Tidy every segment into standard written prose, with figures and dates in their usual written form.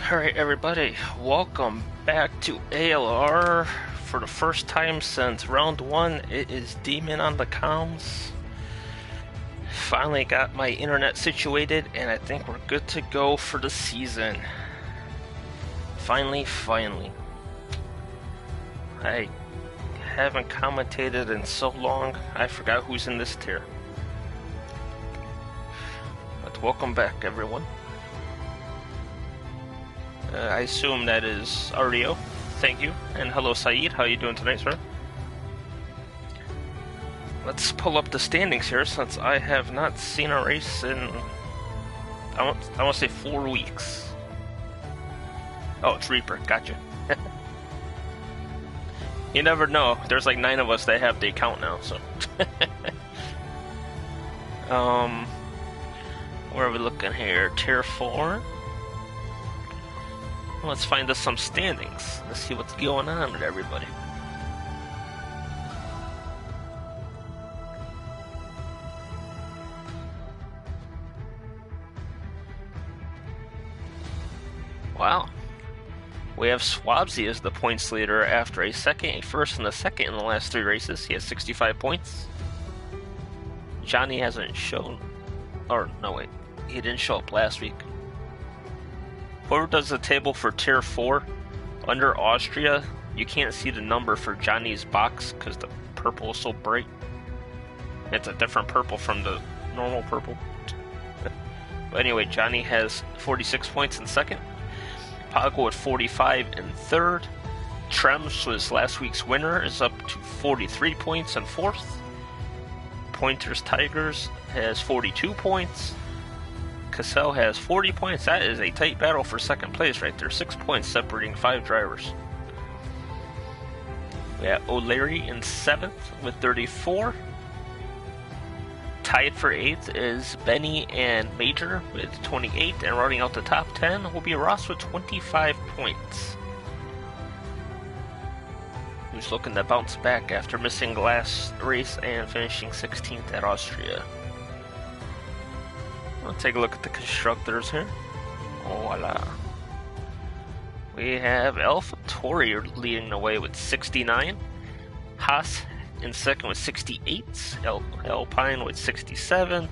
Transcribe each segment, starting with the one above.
Alright everybody, welcome back to ALR. For the first time since round 1, it is Demon on the comms. Finally got my internet situated and I think we're good to go for the season. Finally. I haven't commentated in so long, I forgot who's in this tier. But welcome back everyone. I assume that is Aero. Thank you. And hello, Saeed. How are you doing tonight, sir? Let's pull up the standings here, since I have not seen a race in, I want to say 4 weeks. Oh, it's Reaper. Gotcha. You never know. There's like 9 of us that have the account now, so. Where are we looking here? Tier 4. Let's find us some standings. Let's see what's going on with everybody. Wow. We have Swabsy as the points leader after a first and a second in the last 3 races. He has 65 points. Johnny hasn't shown... Or, no wait. He didn't show up last week. Whoever does the table for Tier 4, under Austria, you can't see the number for Johnny's box because the purple is so bright. It's a different purple from the normal purple. But anyway, Johnny has 46 points in second. Pago at 45 in third. Trems was last week's winner, is up to 43 points in fourth. Pointers Tigers has 42 points. Cassell has 40 points. That is a tight battle for second place right there. 6 points separating 5 drivers. We have O'Leary in 7th with 34. Tied for 8th is Benny and Major with 28. And running out the top 10 will be Ross with 25 points. Who's looking to bounce back after missing the last race and finishing 16th at Austria. Let's take a look at the constructors here. Voila. We have Alpha Tori leading the way with 69. Haas in second with 68. Alpine with 67.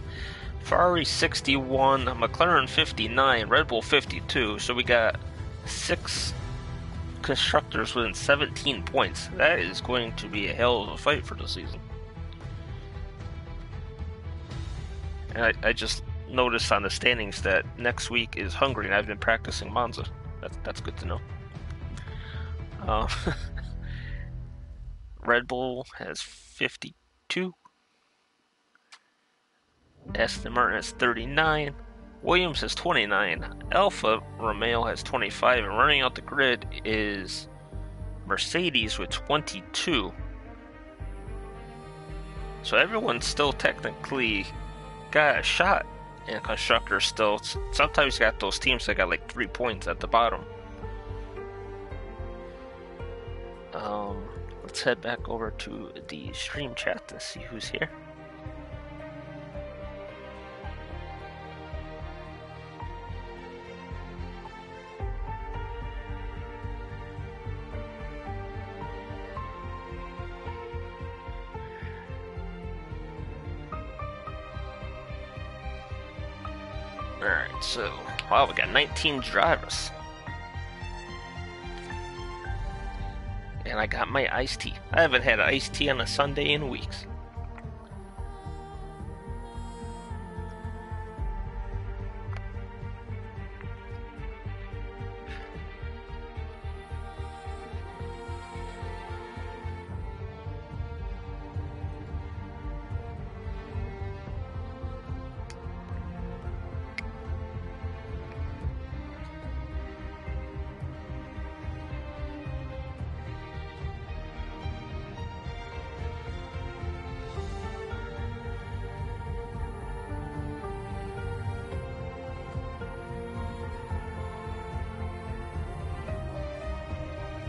Ferrari 61. McLaren 59. Red Bull 52. So we got 6 constructors within 17 points. That is going to be a hell of a fight for the season. And I just notice on the standings that next week is Hungary, and I've been practicing Monza. That's good to know. Red Bull has 52. Aston Martin has 39. Williams has 29. Alfa Romeo has 25. And running out the grid is Mercedes with 22. So everyone's still technically got a shot. And constructors still, sometimes you got those teams that got like 3 points at the bottom. Let's head back over to the stream chat to see who's here. Alright, so, wow, we got 19 drivers. And I got my iced tea. I haven't had iced tea on a Sunday in weeks.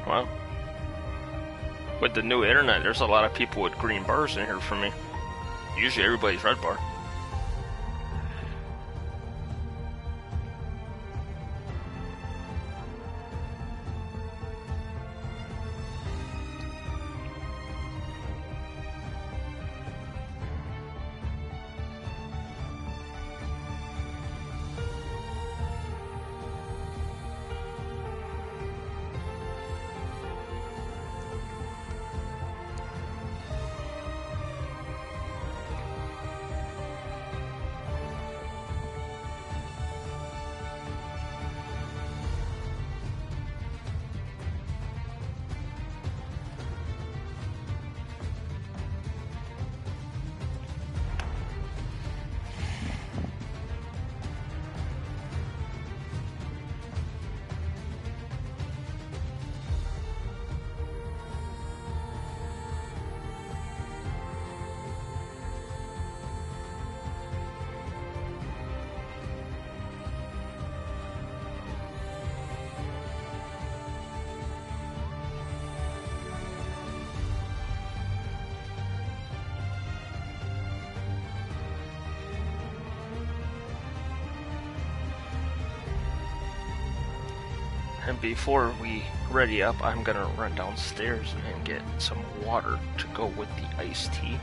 Wow. With the new internet, there's a lot of people with green bars in here for me. Usually everybody's red bar. And before we ready up, I'm gonna run downstairs and get some water to go with the iced tea.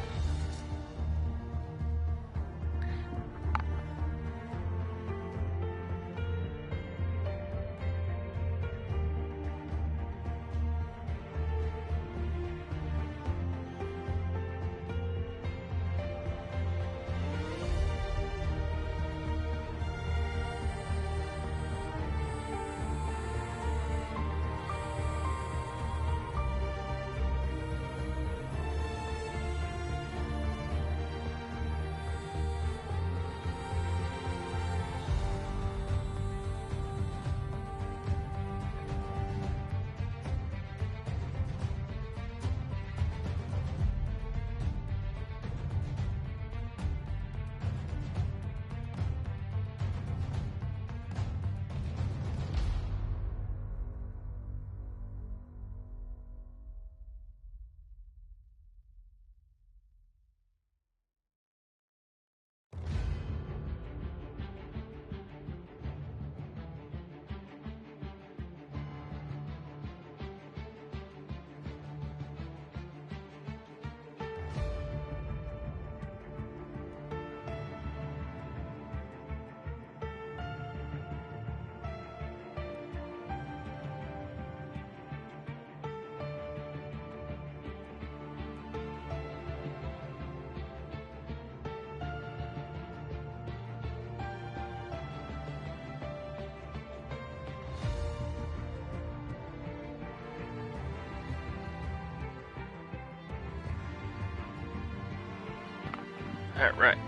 Alright.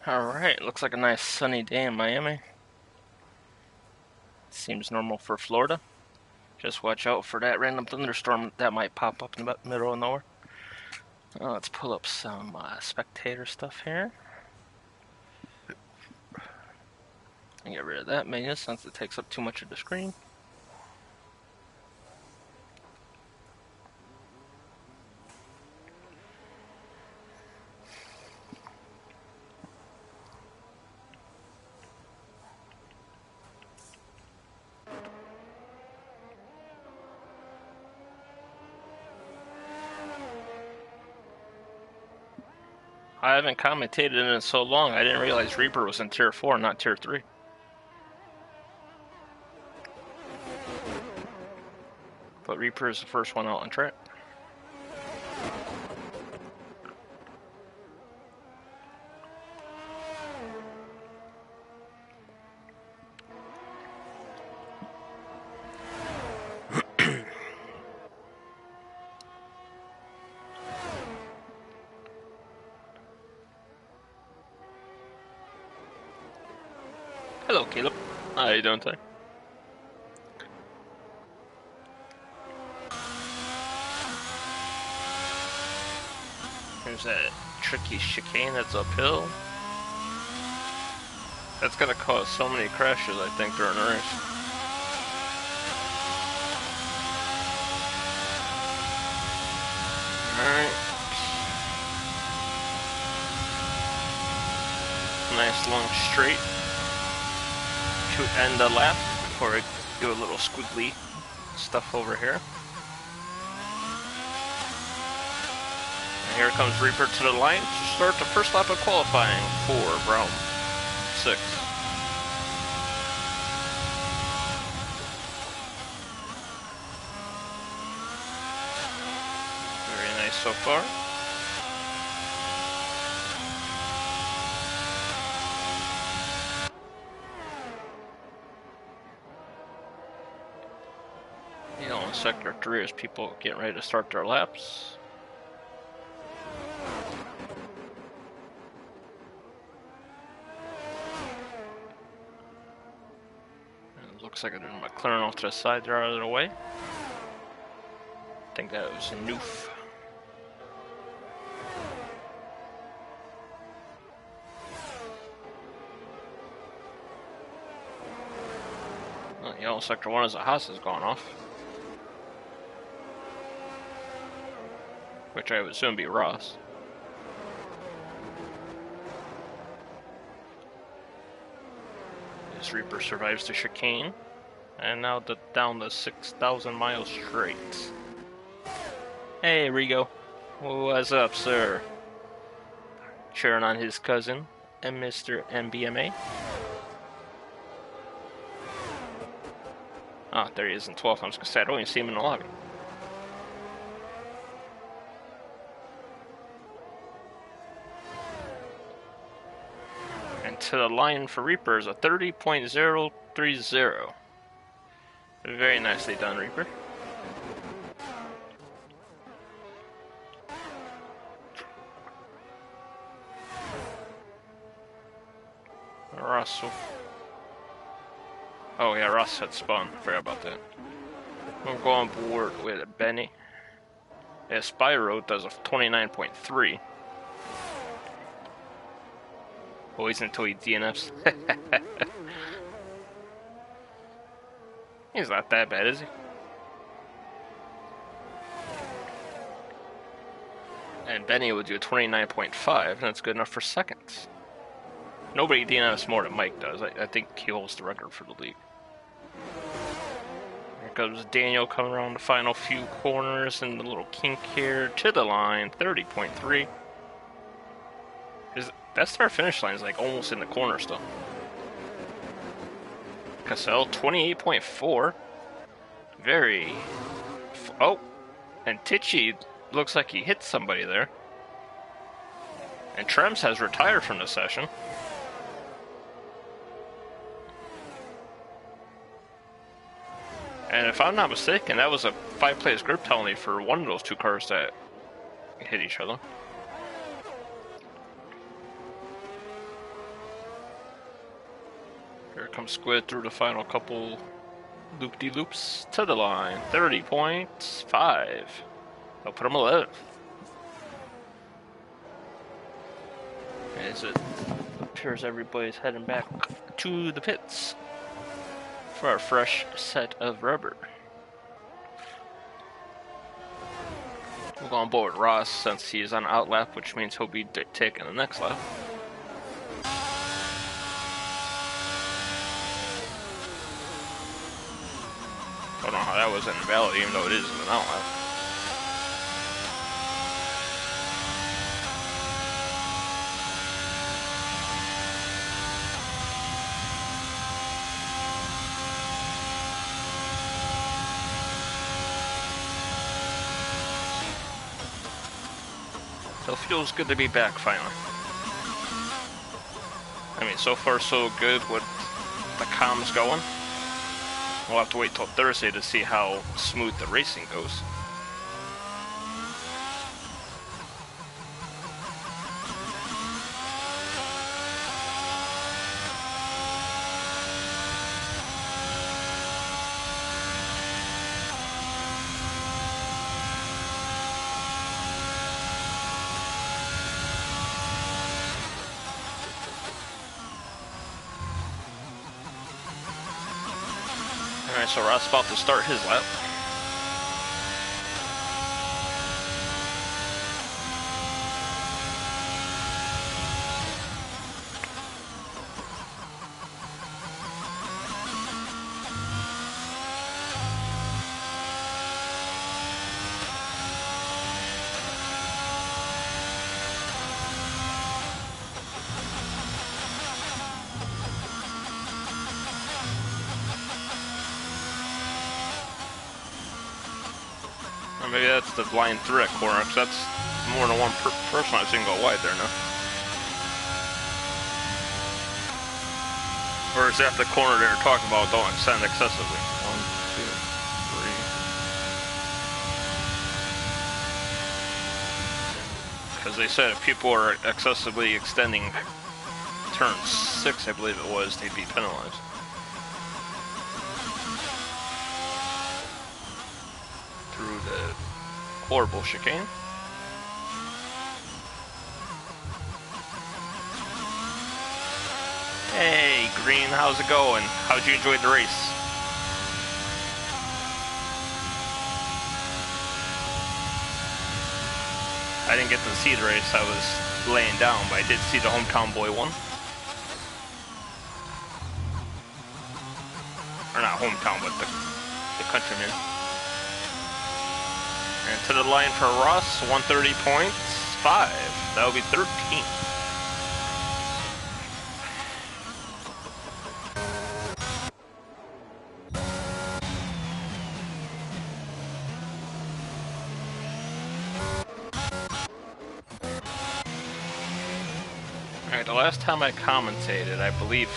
Alright, looks like a nice sunny day in Miami. Seems normal for Florida. Just watch out for that random thunderstorm that might pop up in the middle of nowhere. Let's pull up some spectator stuff here. And get rid of that menu since it takes up too much of the screen. I haven't commentated in it so long, I didn't realize Reaper was in Tier 4, not Tier 3. But Reaper is the first one out on track. Hello, Caleb. How you doing today? There's that tricky chicane that's uphill. That's gonna cause so many crashes, I think, during the race. Alright. Nice long straight to end the lap before I do a little squiggly stuff over here. And here comes Reaper to the line to start the first lap of qualifying for round 6. nice so far. You know, in Sector 3 is people getting ready to start their laps. And it looks like there's a McLaren off to the side, they're out of the way. I think that was a Noof. Well, you know, Sector 1 is a Haas has gone off. Which I would assume be Ross. This Reaper survives the chicane. And now down the 6,000 miles straight. Hey, Rigo. What's up, sir? Cheering on his cousin, and Mr. MBMA. Ah, there he is in 12th. I was gonna say, I don't even see him in the lobby. And to the line for Reaper is a 30.030. Very nicely done, Reaper. Russell. Oh yeah, Ross had spun. Forgot about that. We'll go on board with Benny. Yeah, Spyro does a 29.3. Always until he DNFs. He's not that bad, is he? And Benny would do a 29.5, and that's good enough for seconds. Nobody DNFs more than Mike does. I think he holds the record for the league. Here comes Daniel coming around the final few corners and the little kink here to the line, 30.3. That start finish line is like almost in the corner still. Cassell, 28.4. Very. Oh, and Tichy looks like he hit somebody there. And Trems has retired from the session. And if I'm not mistaken, that was a 5-place group penalty for one of those two cars that hit each other. Here comes Squid through the final couple loop-de-loops to the line. 30.5. I'll put him 11. As it appears everybody's heading back to the pits for a fresh set of rubber. We'll go on board Ross since he is on outlap, which means he'll be taking the next lap. I don't know how that was invalid, even though it is an outlap. So it feels good to be back finally. I mean, so far so good with the comms going. We'll have to wait till Thursday to see how smooth the racing goes. Alright, so Ross about to start his lap. maybe that's the line through that corner, because that's more than one person I've seen go wide there now. Or is that the corner they were talking about don't extend excessively? 1, 2, 3. Because they said if people are excessively extending turn 6, I believe it was, they'd be penalized. Through the horrible chicane. Hey, Green, how's it going? How'd you enjoy the race? I didn't get to see the race, I was laying down, but I did see the hometown boy one. Or not hometown, but the countryman. And to the line for Ross, 130.5. That would be 13th. Alright, the last time I commentated, I believe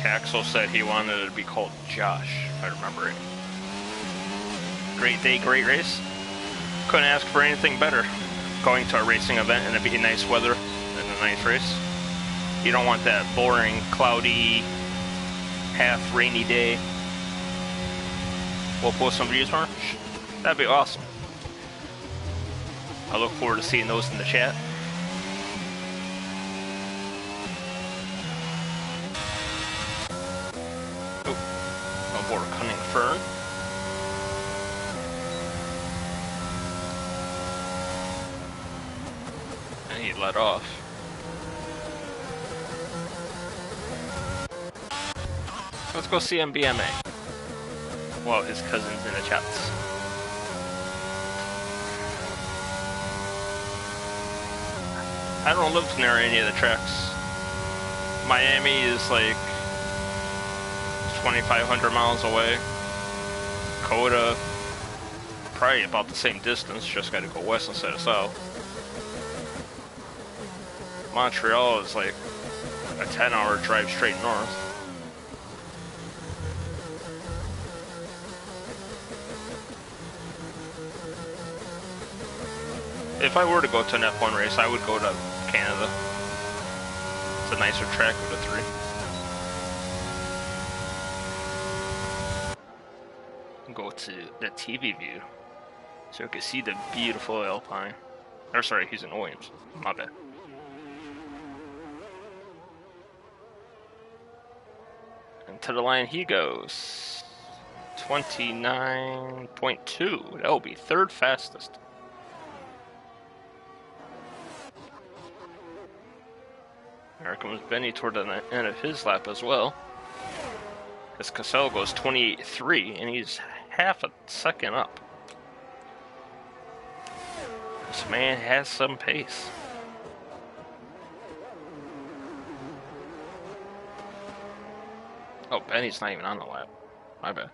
Caxel said he wanted it to be called Josh, if I remember it. Great day, great race. Couldn't ask for anything better. Going to a racing event and it be nice weather and a nice race. You don't want that boring, cloudy, half rainy day. We'll post some views for it. That'd be awesome. I look forward to seeing those in the chat. Oh, on board Cunning Fern. And he let off. Let's go see MBMA. Well, his cousin's in the chats. I don't live near any of the tracks. Miami is like 2,500 miles away. Coda, probably about the same distance, just gotta go west instead of south. Montreal is like a 10-hour drive straight north. If I were to go to an F1 race, I would go to Canada. It's a nicer track of the three. Go to the TV view, so you can see the beautiful Alpine. Or sorry, he's in Williams. My bad. And to the line he goes. 29.2. That will be third fastest. There comes Benny toward the end of his lap as well. As Cassell goes 28.3, and he's half a second up. This man has some pace. Oh, Benny's not even on the lap. My bad.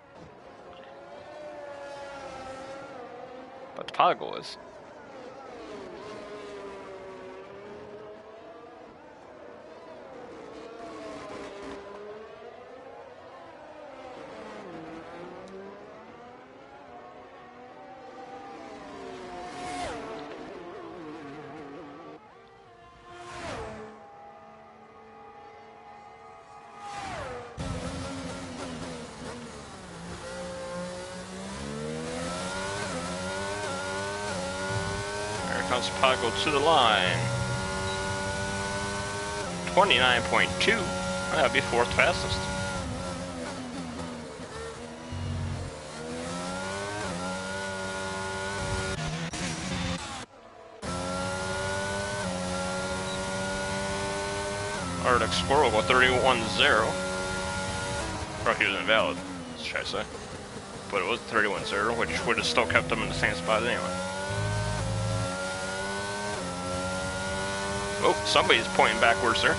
But the Pago is. Comes Pago to the line. 29.2. That'd be fourth fastest. Arctic Squirrel go 31.0. Or he was invalid, should I say. But it was 31.0, which would have still kept him in the same spot anyway. Oh, somebody's pointing backwards there.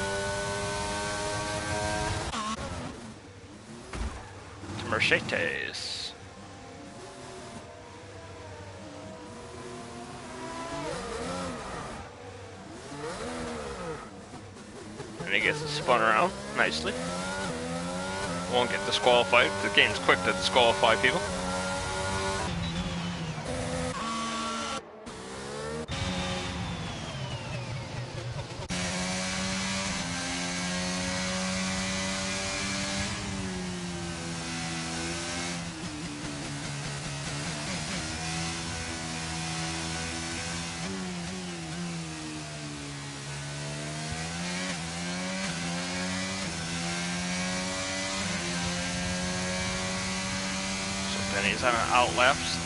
To Mercedes. And he gets spun around nicely. Won't get disqualified. The game's quick to disqualify people. So Benny's on an outlapse.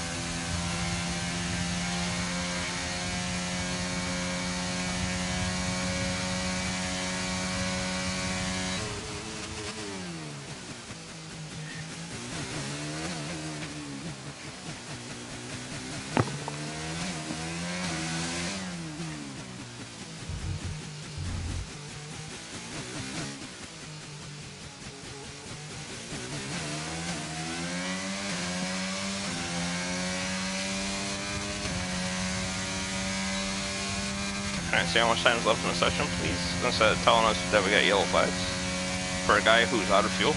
Alright, see how much time's left in the session, please. Instead of telling us that we got yellow flags for a guy who's out of fuel.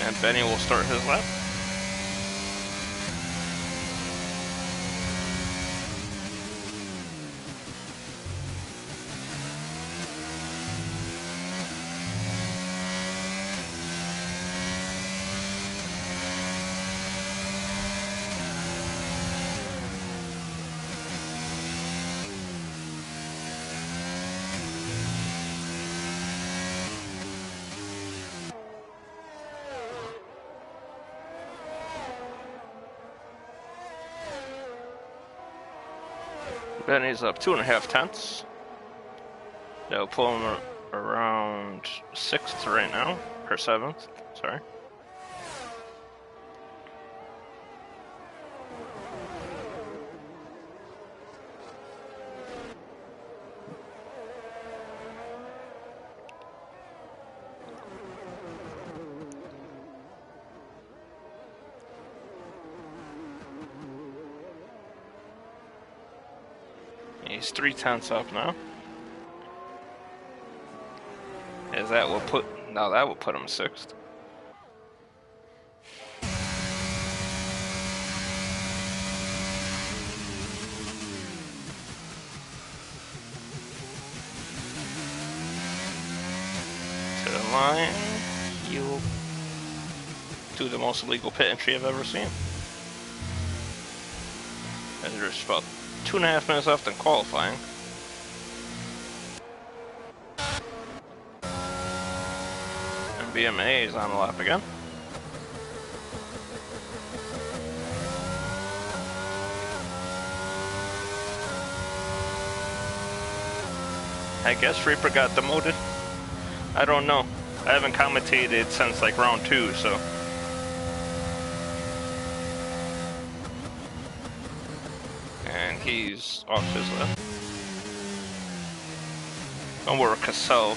And Benny will start his lap. Benny's up 2.5 tenths. That'll pull him around 6th right now, or 7th, sorry. He's 3 tenths up now. As that will put, now that will put him 6th. To the line, you'll do the most illegal pit entry I've ever seen. And there's about 2.5 minutes left in qualifying. And BMA is on the lap again. I guess Reaper got demoted. I don't know. I haven't commentated since like round 2, so. And he's off his left. Don't worry, Cassell.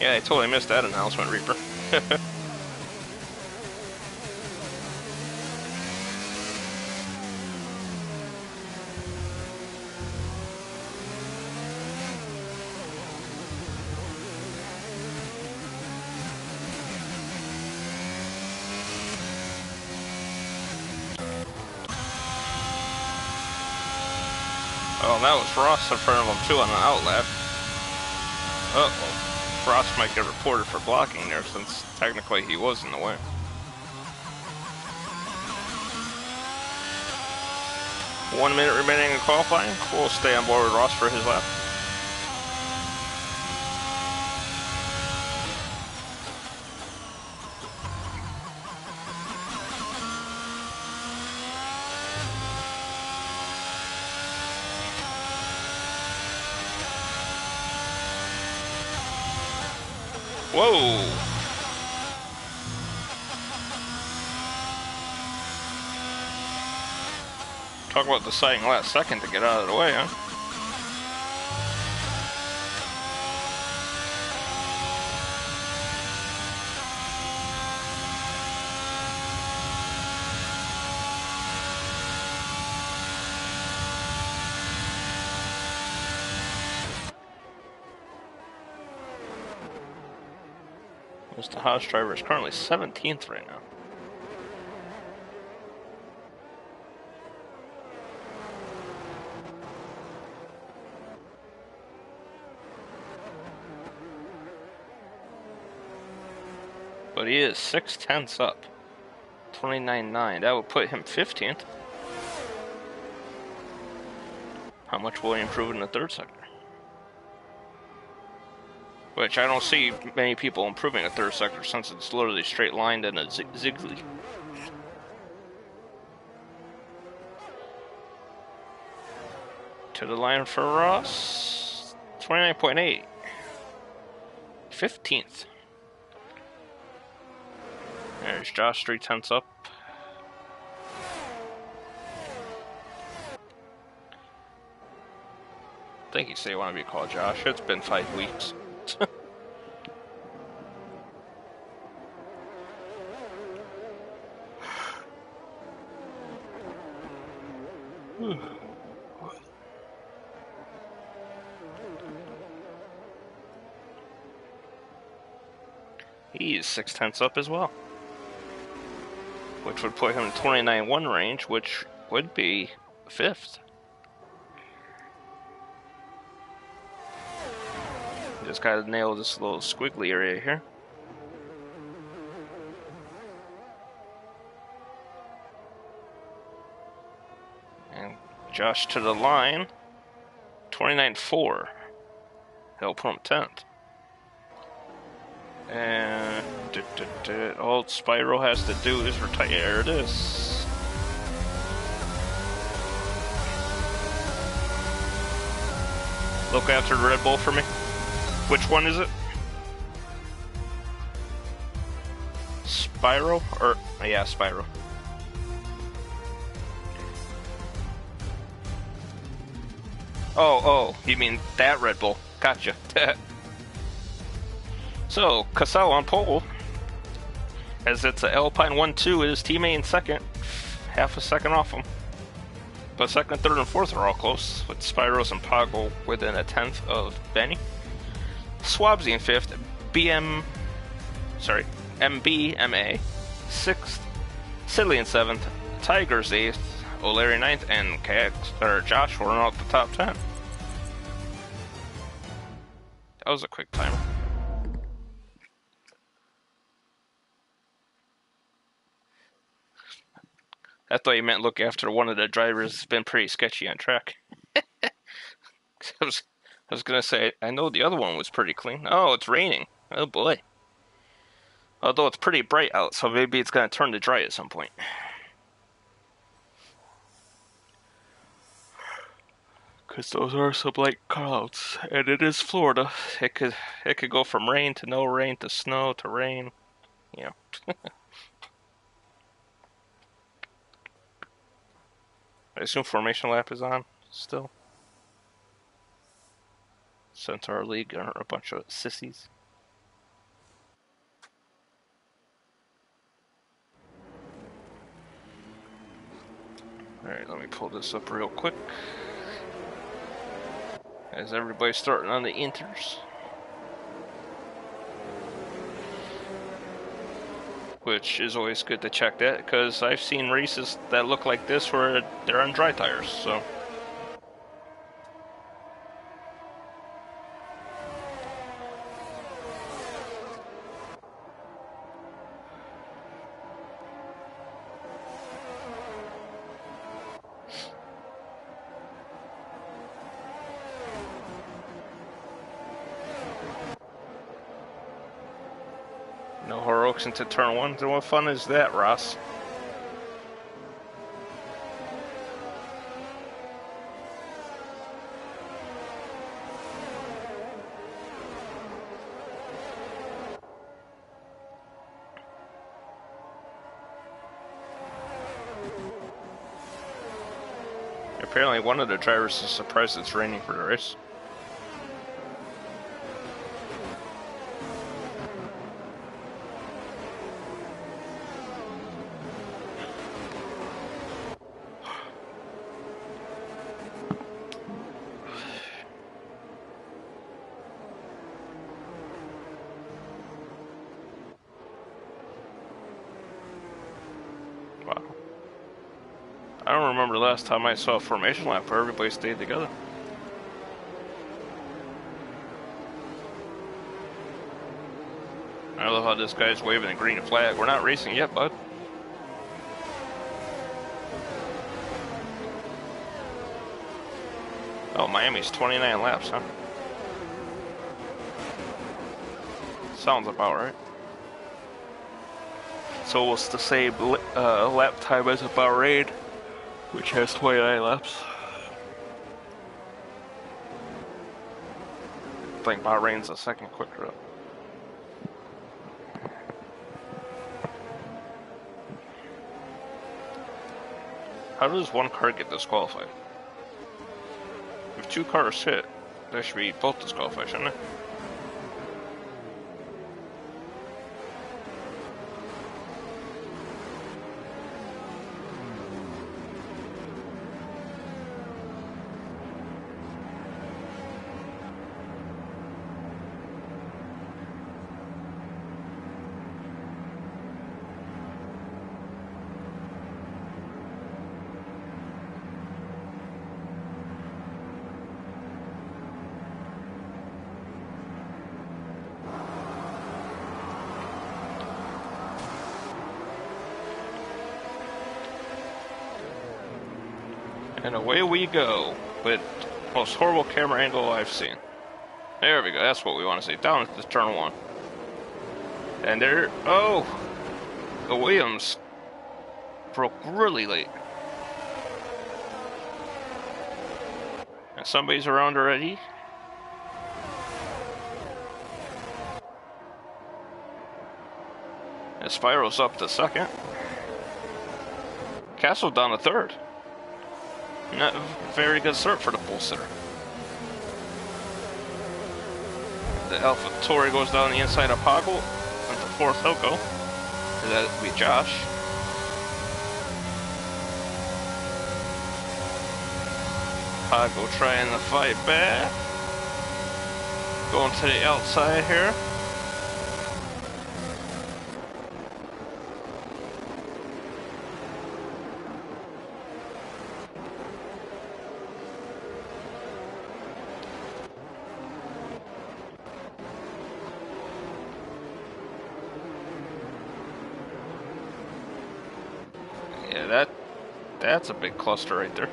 Yeah, I totally missed that announcement, Reaper. Oh, that was Frost in front of him too on the outlap. Uh-oh. Frost might get reported for blocking there since technically he was in the way. One minute remaining in qualifying. We'll stay on board with Ross for his lap. Whoa! Talk about deciding last second to get out of the way, huh? Mr. Haas driver is currently 17th right now. But he is 6/10 up. 29.9. That would put him 15th. How much will he improve in the third sector? Which I don't see many people improving a third sector since it's literally straight lined and a zigzag. To the line for Ross. 29.8. 15th. There's Josh 3/10 up. I think you say you want to be called Josh. It's been 5 weeks. He's 6/10 up as well, which would put him in 29.1 range, which would be 5th. Just gotta nail this little squiggly area here. And Josh to the line, 29.4. He'll put him 10th. And all Spyro has to do is retire. There it is. Look after the Red Bull for me. Which one is it? Spyro? Or, yeah, Spyro. Oh, you mean that Red Bull. Gotcha. So, Cassell on pole, as it's a Alpine 1-2, his teammate in second, half a second off him. But second, third, and fourth are all close, with Spyros and Poggle within a 10th of Benny. Swabsy in fifth, MBMA, sixth, Sidley in seventh, Tigers eighth, O'Leary ninth, and Josh were out the top 10. That was a quick timer. I thought you meant look after one of the drivers that's been pretty sketchy on track. I was gonna say, I know the other one was pretty clean. Oh, it's raining. Oh boy. Although it's pretty bright out, so maybe it's gonna turn to dry at some point. Because those are some light clouds, and it is Florida. It could go from rain to no rain to snow to rain. You know. I assume formation lap is on still. Since our league are a bunch of sissies. Alright, let me pull this up real quick. As everybody's starting on the inters. Which is always good to check that, because I've seen races that look like this where they're on dry tires, so. No heroics into turn one. What fun is that, Ross? Apparently one of the drivers is surprised it's raining for the race. Wow. I don't remember the last time I saw a formation lap where everybody stayed together. I love how this guy's waving a green flag. We're not racing yet, bud. Oh, Miami's 29 laps, huh? Sounds about right. So it's the same lap time as a Bahrain, which has 29 laps. I think Bahrain's a second quicker up. How does one car get disqualified? If two cars hit, they should be both disqualified, shouldn't they? And away we go with the most horrible camera angle I've seen. There we go, that's what we want to see. Down at the turn one. And there, oh! The Williams broke really late. And somebody's around already. And Spiral's up to second. Castle down to third. Not a very good start for the pole sitter. The Alpha Tori goes down the inside of Poggle into fourth he'll go. And that'll be Josh. Poggle trying to fight back. Going to the outside here. Yeah, that's a big cluster right there.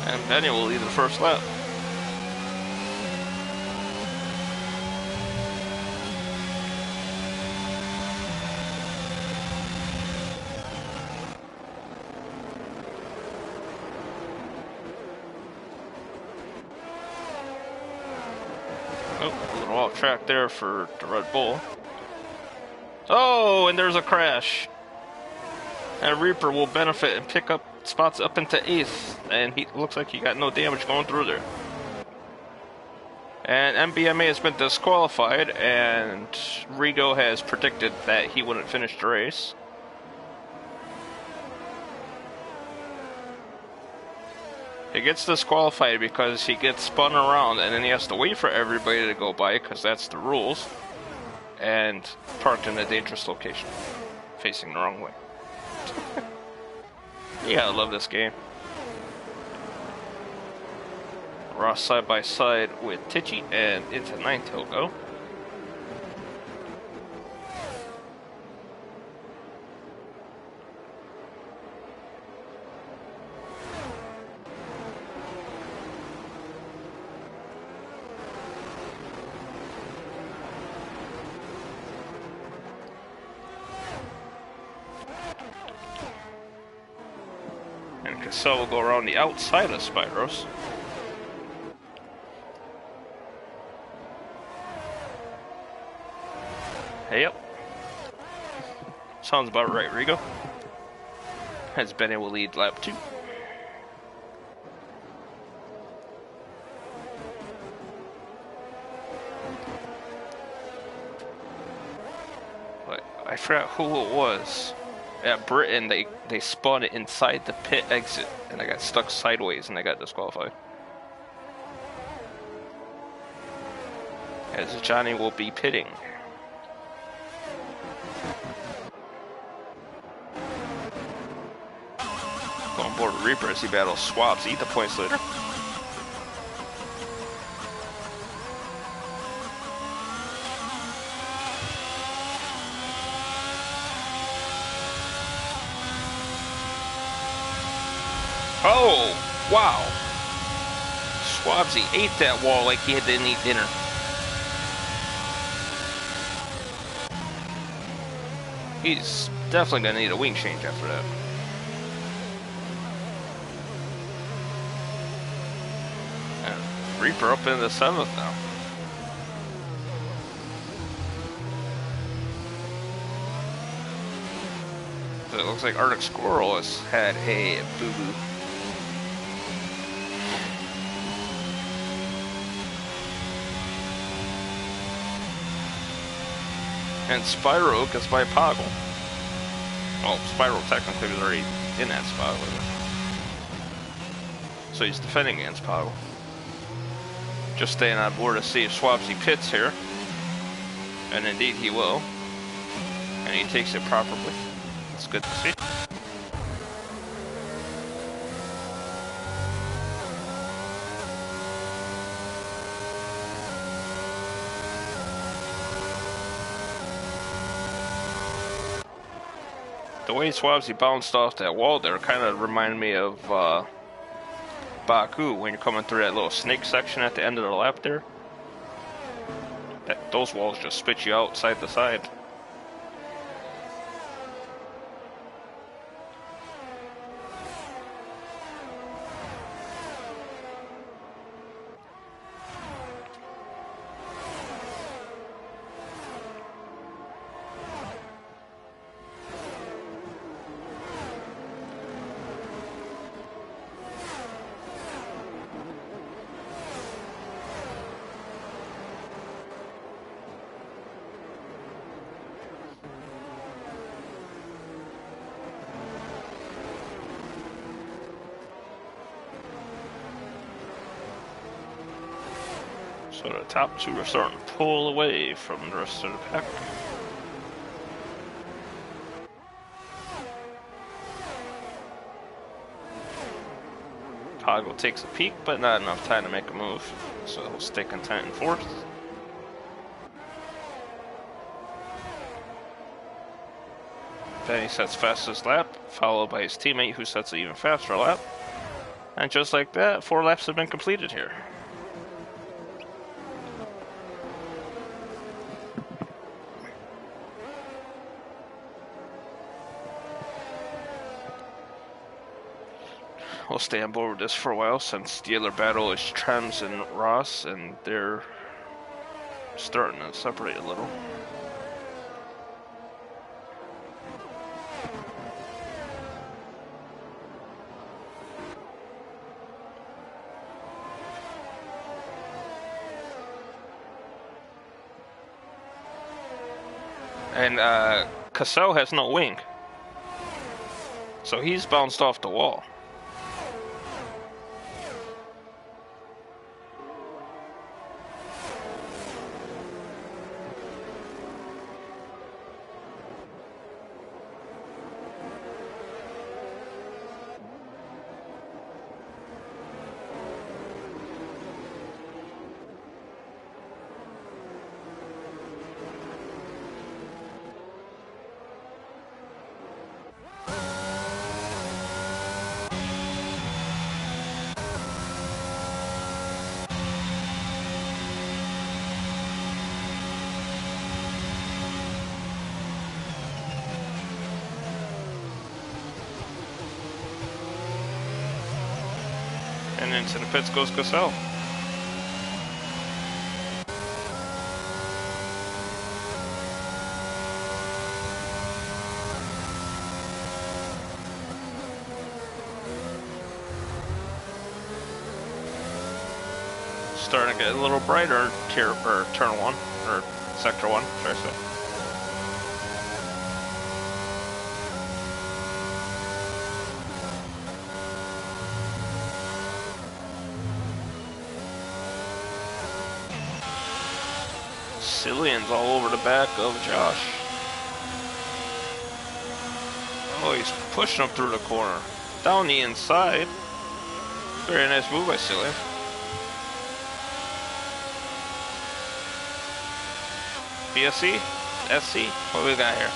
And Benny will lead the first lap. Oh, a little off track there for the Red Bull. Oh, and there's a crash. And Reaper will benefit and pick up spots up into 8th. And he looks like he got no damage going through there. And MBMA has been disqualified, and Rigo has predicted that he wouldn't finish the race. He gets disqualified because he gets spun around and then he has to wait for everybody to go by because that's the rules. And parked in a dangerous location, facing the wrong way. Yeah, I love this game. Ross side by side with Tichy and into 9th he'll go. And Cassell will go around the outside of Spyros. Hey, yep. Sounds about right, Rigo. As Benny will lead lap 2. But I forgot who it was. At Britain, they spun it inside the pit exit, and I got stuck sideways, and I got disqualified. As Johnny will be pitting. Going board with Reaper as he battles Swabs, eat the points later. Oh, wow. Swabsy ate that wall like he didn't eat dinner. He's definitely going to need a wing change after that. And Reaper up in the 7th now. So it looks like Arctic Squirrel has had a boo-boo. And Spyro gets by Poggle. Well, Spyro technically was already in that spot with it. So he's defending against Poggle. Just staying on board to see if Swabsy pits here. And indeed he will. And he takes it properly. That's good to see. The way Swabsy bounced off that wall there kind of reminded me of Baku when you're coming through that little snake section at the end of the lap there. Those walls just spit you out side to side. So the top two are starting to pull away from the rest of the pack. Poggle takes a peek, but not enough time to make a move. So he'll stay content in 4th. Benny sets fastest lap, followed by his teammate who sets an even faster lap. And just like that, 4 laps have been completed here. We'll stay on board with this for a while since the other battle is Trems and Ross, and they're starting to separate a little. And Cassell has no wing, so he's bounced off the wall. into the pits goes Cassell. Starting to get a little brighter turn 1 or sector 1, should I say. Cillian's all over the back of Josh. Oh, he's pushing him through the corner. Down the inside. Very nice move by Cillian. BSC? SC? What do we got here?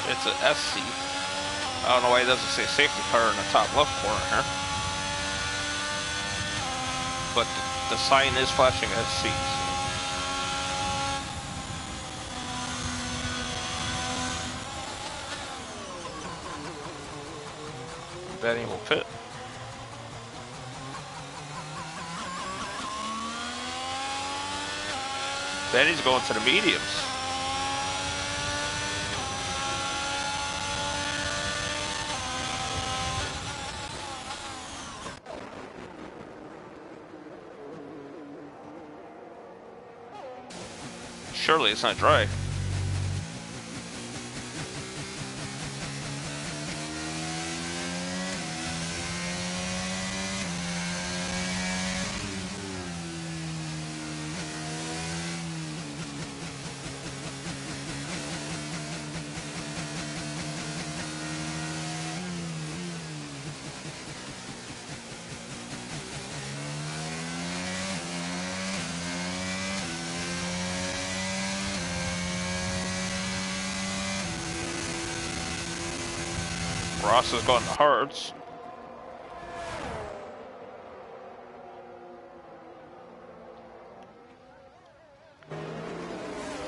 It's an SC. I don't know why it doesn't say safety car in the top left corner here. But the sign is flashing SC. Benny will pit. Benny's going to the mediums. Surely it's not dry. Ross has gone to hards.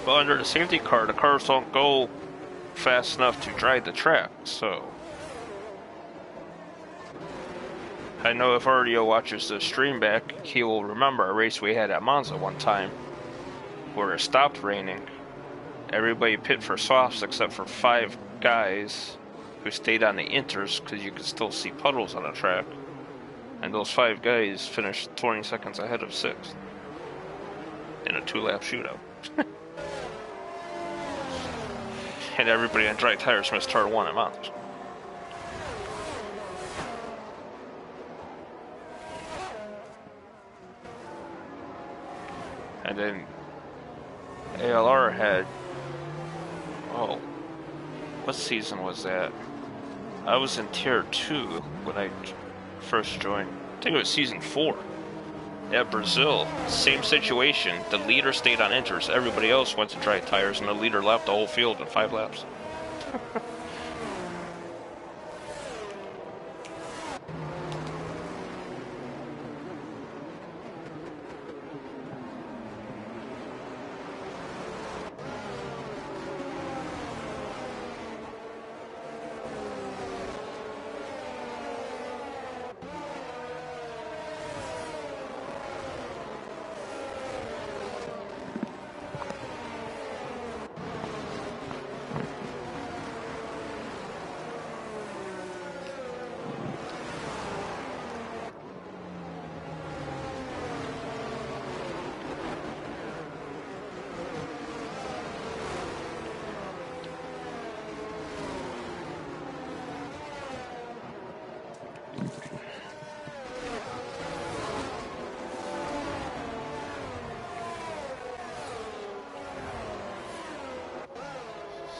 But under the safety car, the cars don't go fast enough to drive the track, so... I know if RDO watches the stream back, he will remember a race we had at Monza one time, where it stopped raining. Everybody pit for softs except for 5 guys who stayed on the inters because you could still see puddles on the track. And those 5 guys finished 20 seconds ahead of 6th in a 2-lap shootout. And everybody on dry tires missed turn 1 at Monza. And then ALR had, oh, what season was that? I was in Tier 2 when I first joined. I think it was Season 4. At Brazil, same situation. The leader stayed on inters. Everybody else went to dry tires, and the leader left the whole field in 5 laps.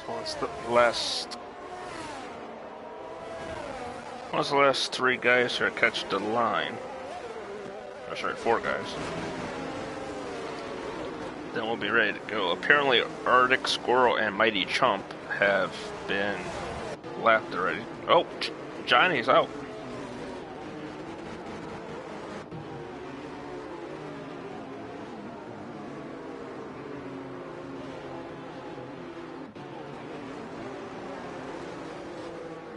What's the last? What's the last 3 guys here catch the line? Or sorry, 4 guys. Then we'll be ready to go. Apparently, Arctic Squirrel and Mighty Chump have been lapped already. Oh, Johnny's out.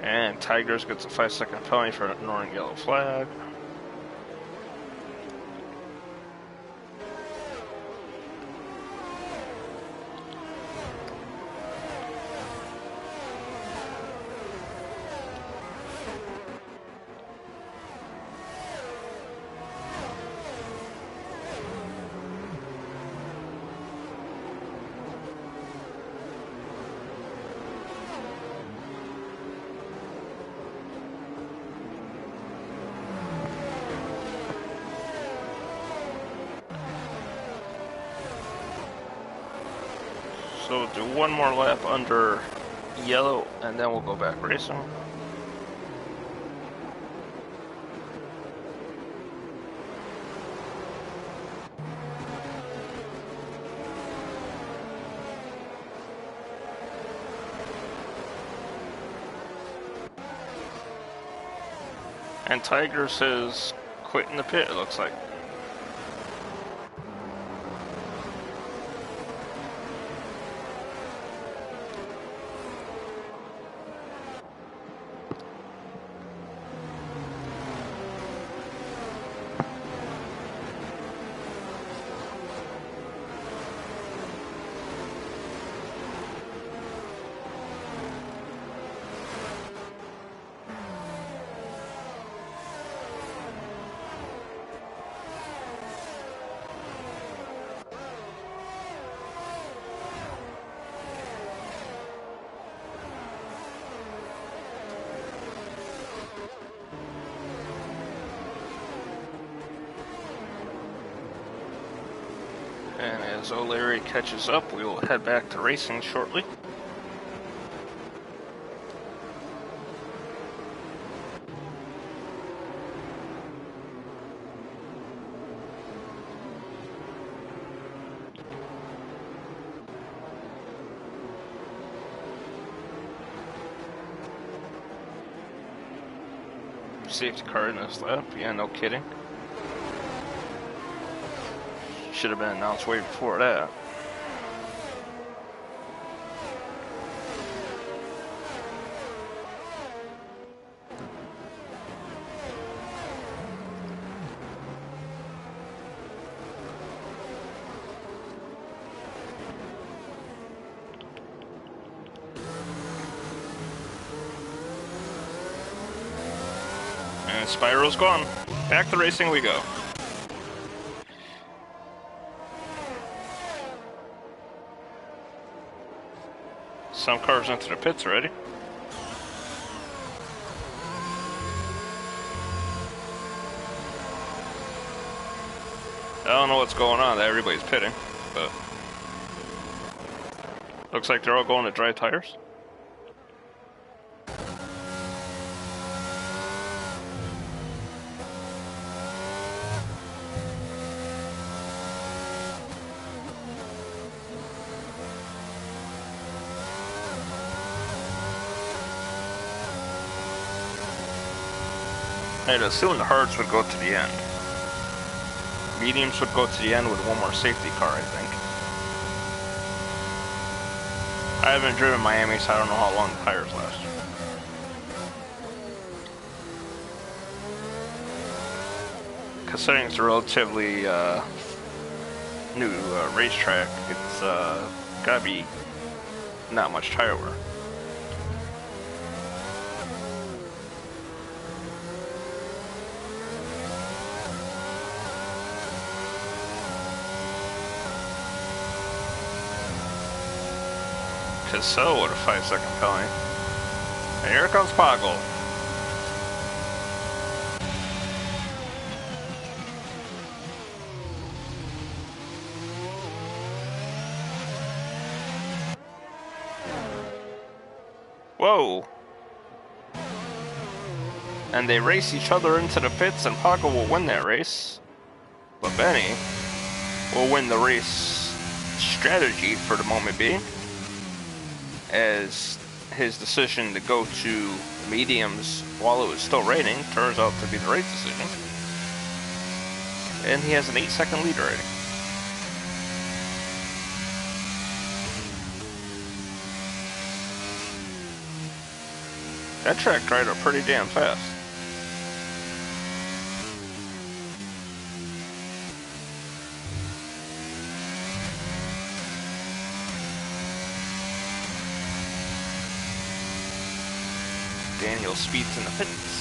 And Tigers gets a 5-second penalty for ignoring yellow flag. So we'll do one more lap under yellow, and then we'll go back racing. And Tigers has quit in the pit, it looks like. And as O'Leary catches up, we will head back to racing shortly. Safety car in this lap, yeah, no kidding. Should have been announced way before that. And Spiral's gone. Back to racing we go. Some cars into the pits already. I don't know what's going on. Everybody's pitting, but looks like they're all going to dry tires. I'd assume the hards would go to the end. Mediums would go to the end with one more safety car, I think. I haven't driven Miami, so I don't know how long the tires last. Considering it's a relatively new racetrack, it's gotta be not much tire wear. So, with a 5-second penalty. And here comes Poggle. Whoa! And they race each other into the pits, and Paco will win that race. But Benny will win the race strategy for the moment being, as his decision to go to mediums while it was still raining turns out to be the right decision. And he has an 8-second lead already. That track dried up pretty damn fast. Daniel speeds in the pits.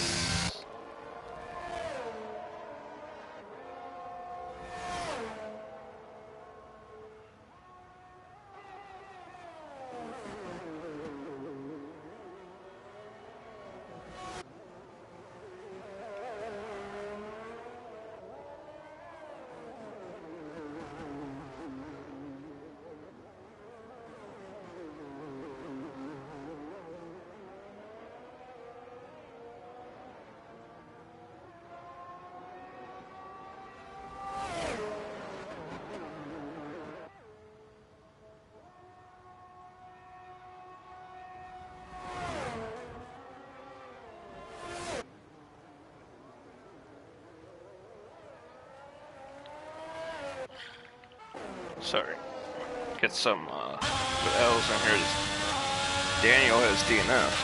Sorry. Get some L's in here. Daniel has DNF.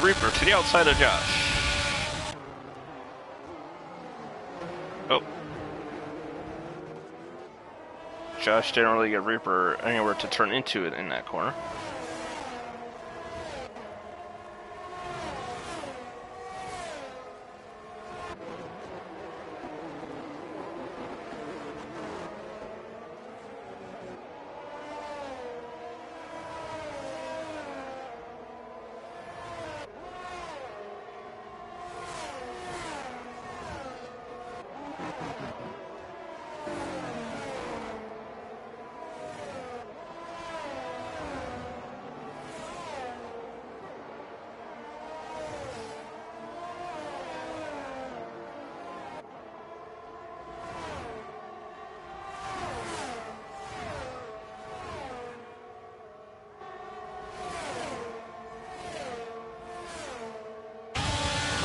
Reaper to the outside of Josh. Oh. Josh didn't really get Reaper anywhere to turn into it in that corner.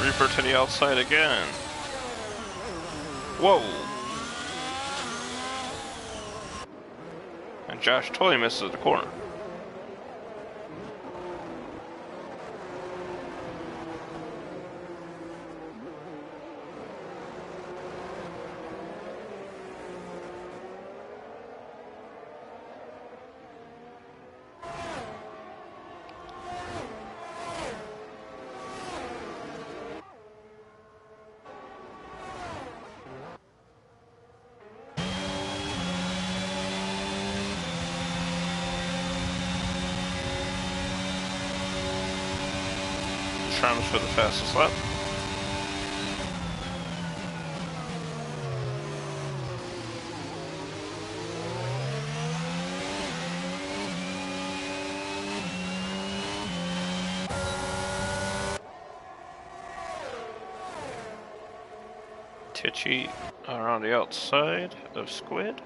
Reaper to the outside again. Whoa. And Josh totally misses the corner. Trams for the fastest lap. Titchy around the outside of Squid.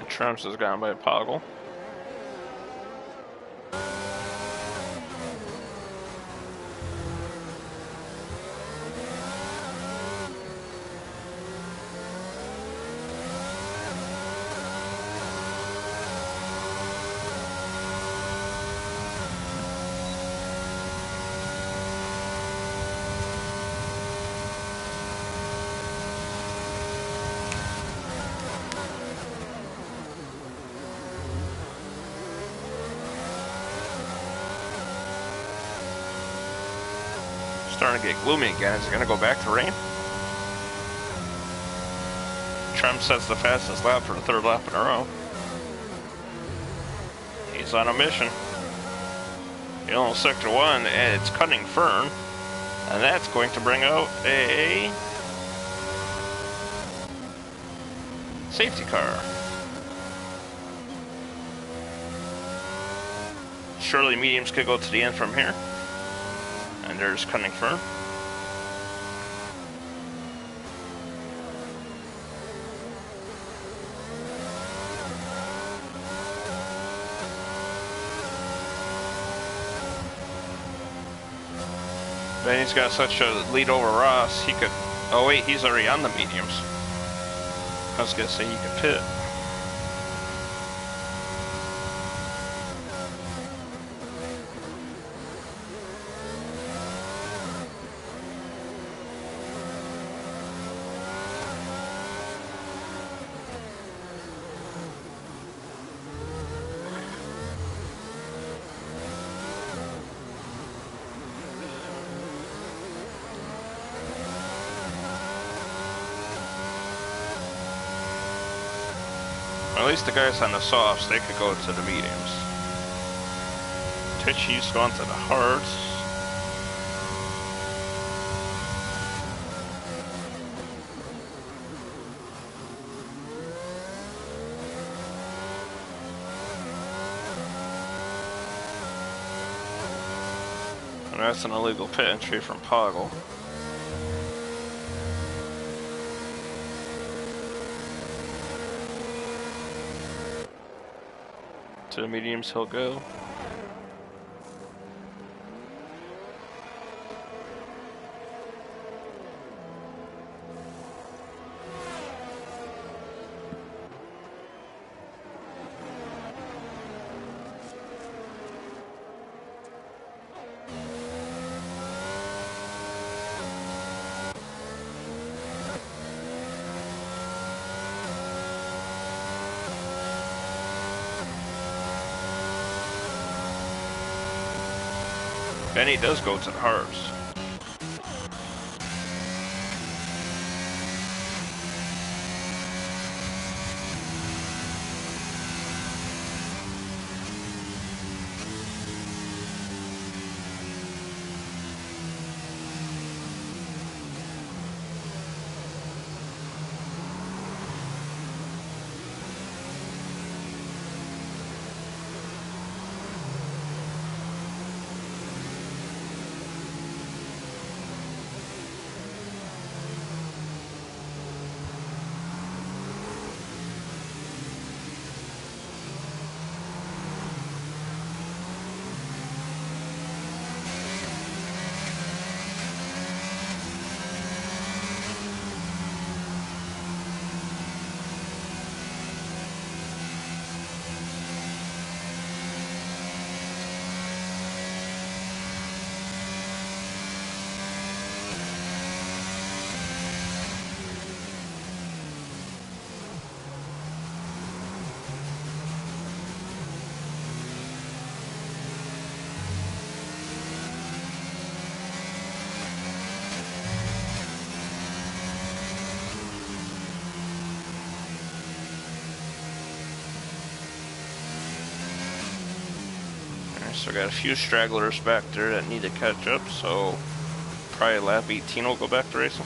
Trumps is gone by Poggle. starting to get gloomy again. Is it going to go back to rain? Trem sets the fastest lap for the third lap in a row. He's on a mission. Yellow sector 1, and it's cutting Fern. And that's going to bring out a safety car. Surely mediums could go to the end from here. And there's Cunning Fern. Benny's got such a lead over Ross, he could... Oh wait, he's already on the mediums. I was gonna say he could pit. At least the guys on the softs, they could go to the mediums. Tichy's gone to the hards. And that's an illegal pit entry from Poggle. To the mediums he'll go. Benny does go to the hards. So got a few stragglers back there that need to catch up, so probably lap 18 will go back to racing.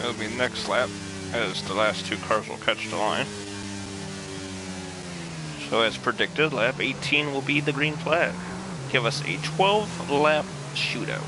It'll be next lap, as the last two cars will catch the line. So as predicted, lap 18 will be the green flag. Give us a 12-lap shootout.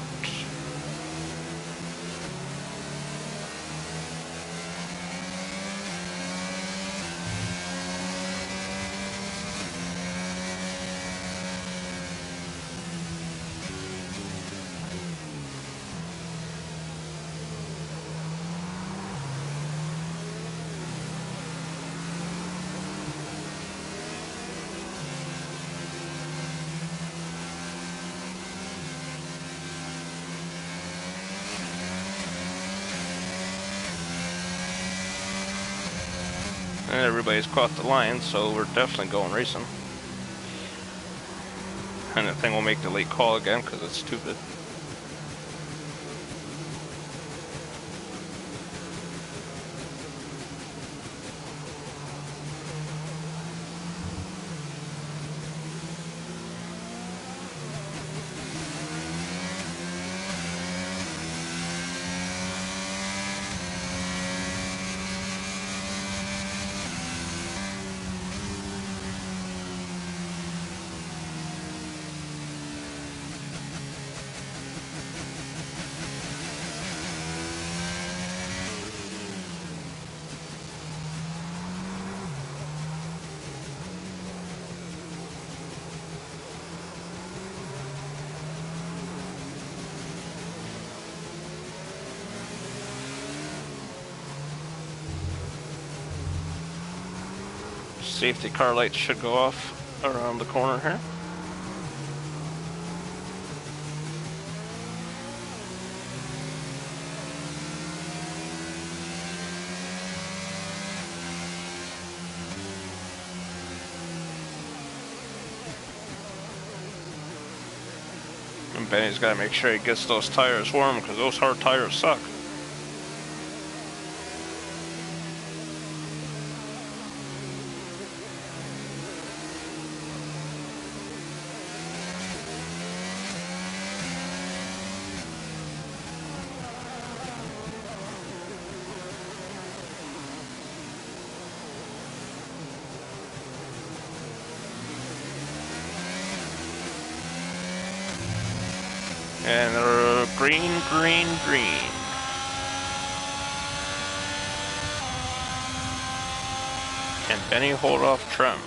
And everybody's caught the line, so we're definitely going racing. And the thing will make the late call again because it's stupid. Safety car lights should go off around the corner here. And Benny's got to make sure he gets those tires warm because those hard tires suck. And they're green, green, green. Can Benny hold off trims?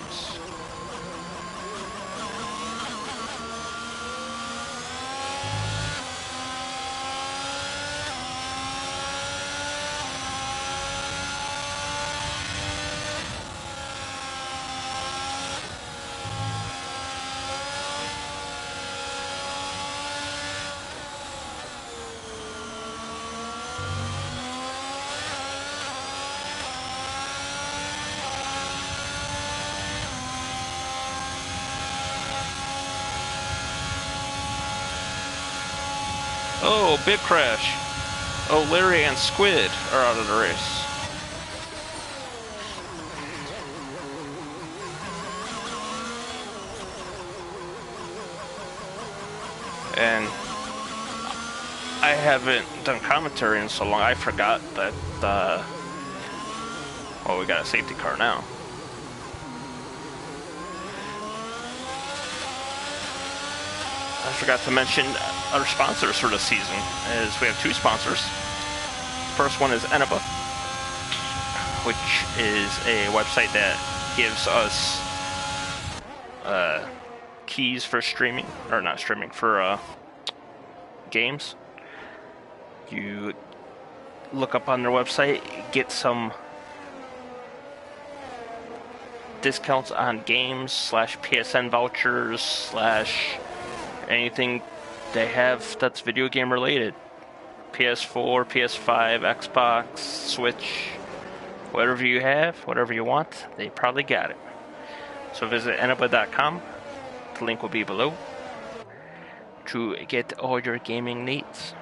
Oh, big crash. Oh, Larry and Squid are out of the race. And I haven't done commentary in so long, I forgot that, well, we got a safety car now. I forgot to mention our sponsors for the season, as we have two sponsors. First one is Eneba, which is a website that gives us keys for streaming, or not streaming, for games. You look up on their website, get some discounts on games, /PSN vouchers, / anything they have that's video game related. PS4, PS5, Xbox, Switch, whatever you have, whatever you want, they probably got it. So visit eneba.com, the link will be below, to get all your gaming needs.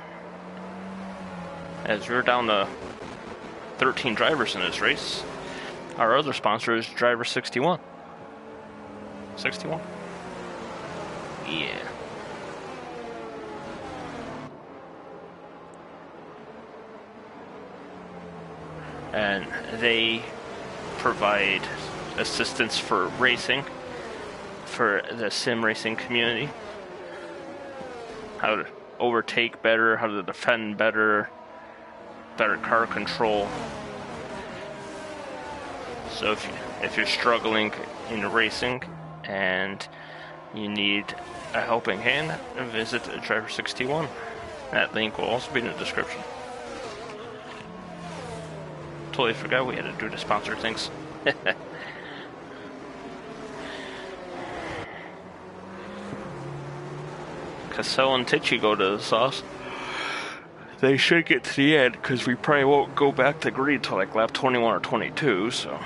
As we're down to 13 drivers in this race, our other sponsor is Driver 61. 61? Yeah. and they provide assistance for racing, for the sim racing community. How to overtake better, how to defend better, better car control. So if you're struggling in racing and you need a helping hand, visit Driver 61. That link will also be in the description. Totally forgot we had to do the sponsor things. Cassell and Tichy go to the sauce. They should get to the end because we probably won't go back to green till like lap 21 or 22, so.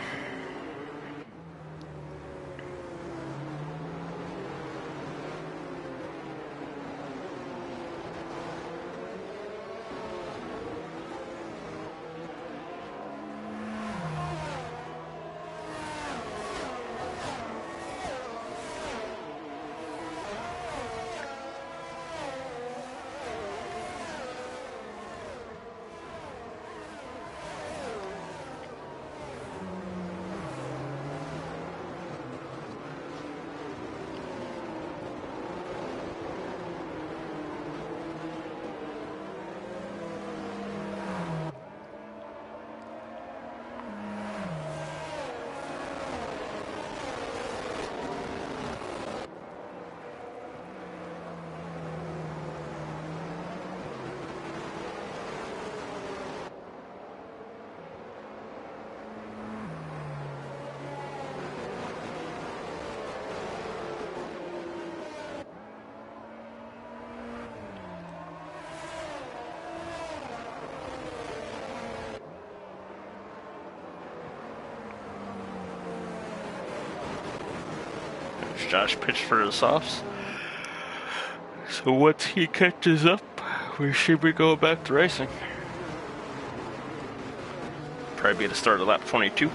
Josh pitched for the softs. So once he catches up, we should be going back to racing. Probably be the start of lap 22.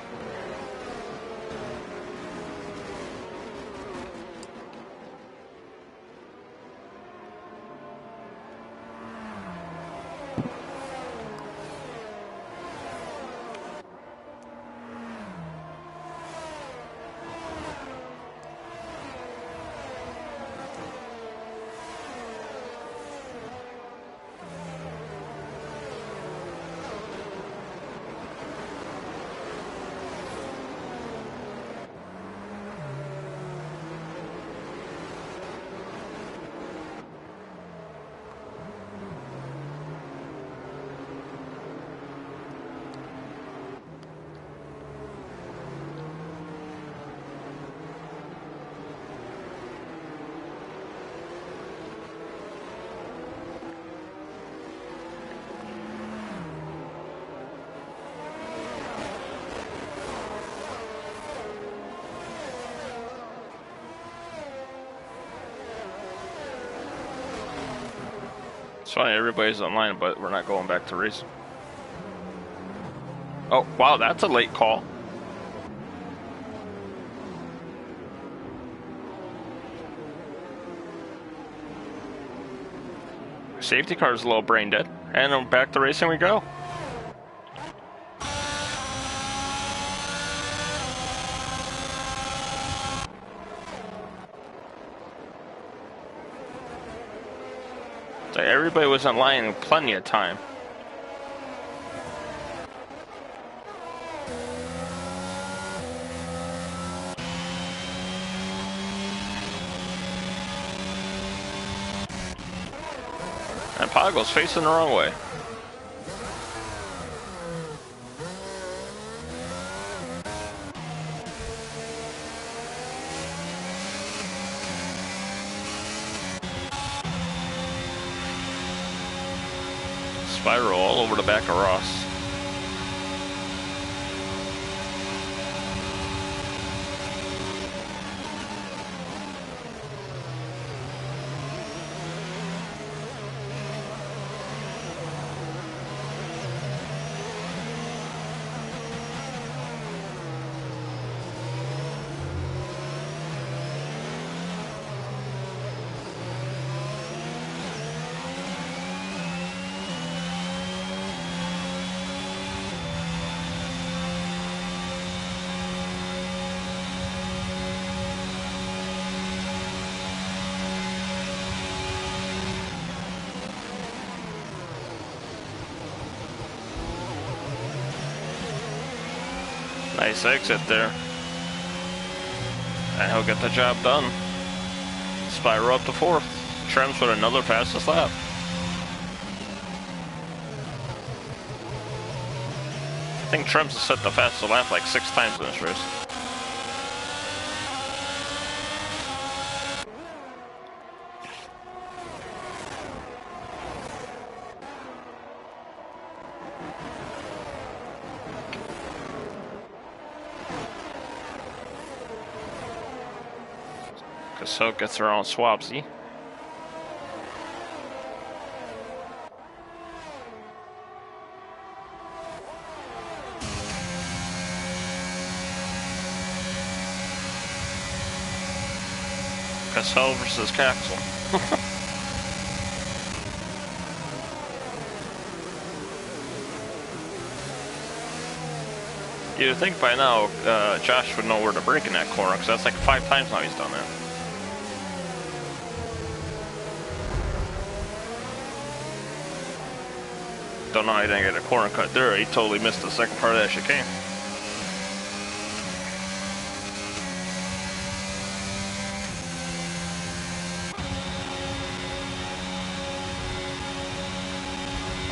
It's funny, everybody's online, but we're not going back to racing. Oh, wow, that's a late call. Safety car's a little brain dead. And back to racing we go. So everybody was in line in plenty of time. And Poggle's facing the wrong way. Spiral all over the back of Ross. Nice exit there. And he'll get the job done. Spiral up to 4th. Trems with another fastest lap. I think Trems has set the fastest lap like 6 times in this race. So gets her own Swabsy. Cassell versus Caxel. You'd think by now Josh would know where to brake in that corner, because that's like 5 times now he's done that. Don't know how he didn't get a corner cut there. He totally missed the second part of that chicane.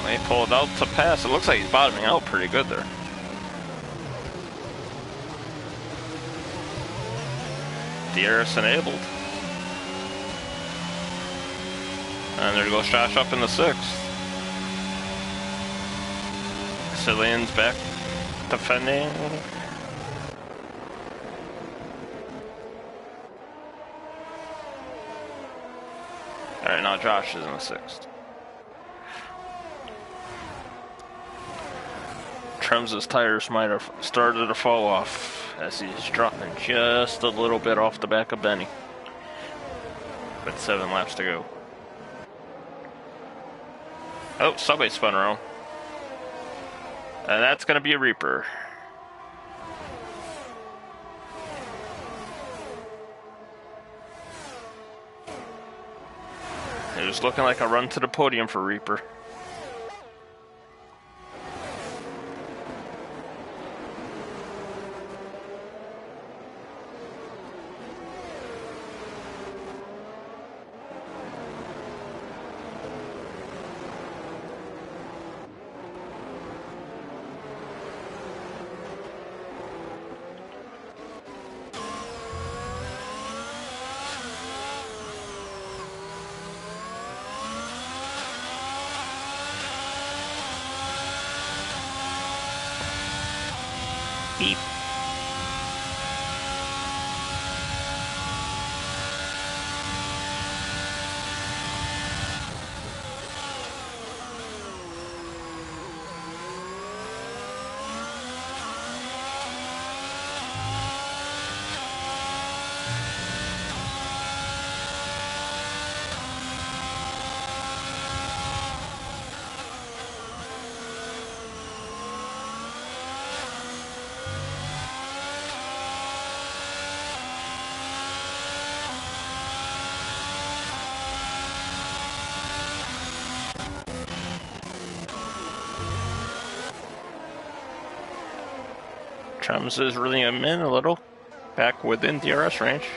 He pulled out to pass. It looks like he's bottoming out pretty good there. DRS enabled. And there goes Josh up in the 6th. Cillian's back defending. Alright, now Josh is in the 6th. Trems' tires might have started to fall off as he's dropping just a little bit off the back of Benny. With 7 laps to go. Oh, somebody spun around. And that's going to be a Reaper. It was looking like a run to the podium for Reaper. Beep. Trems is reeling him in a little, back within DRS range.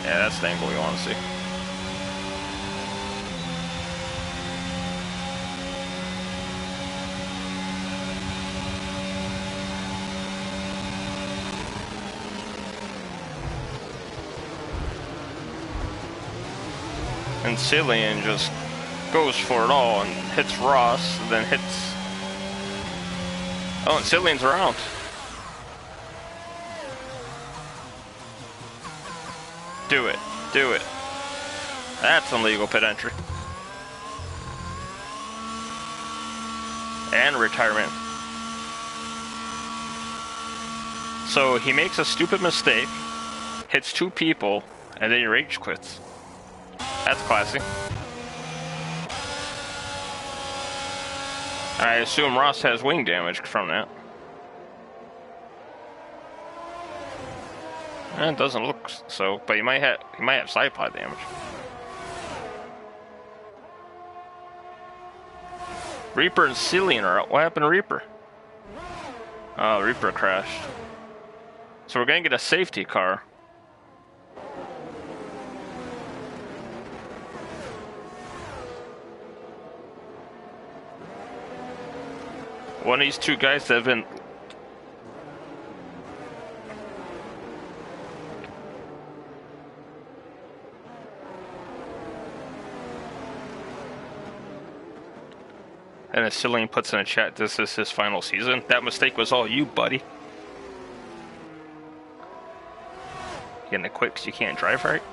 Yeah, that's the angle we want to see. And Cillian just goes for it all and hits Ross, and then hits... Oh, and Cillian's around. Do it. Do it. That's illegal pit entry. And retirement. So he makes a stupid mistake, hits 2 people, and then he rage quits. That's classy. I assume Ross has wing damage from that. It doesn't look so, but he might have side pod damage. Reaper and Cillian are out. What happened to Reaper? Oh, Reaper crashed. So we're gonna get a safety car. One of these 2 guys that have been... And as Cillian puts in a chat, this is his final season. That mistake was all you, buddy. You gonna quit because you can't drive right?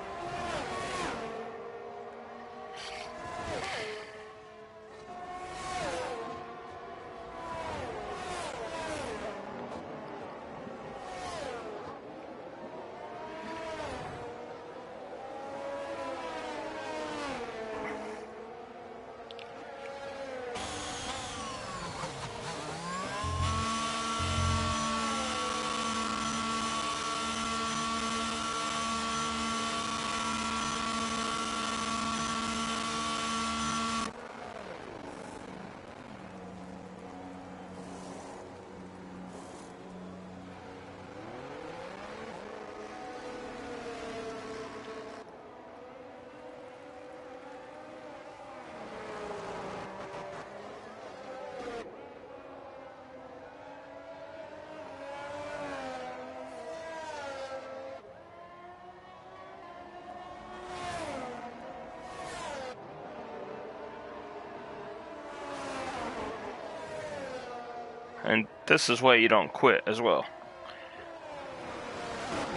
And this is why you don't quit as well.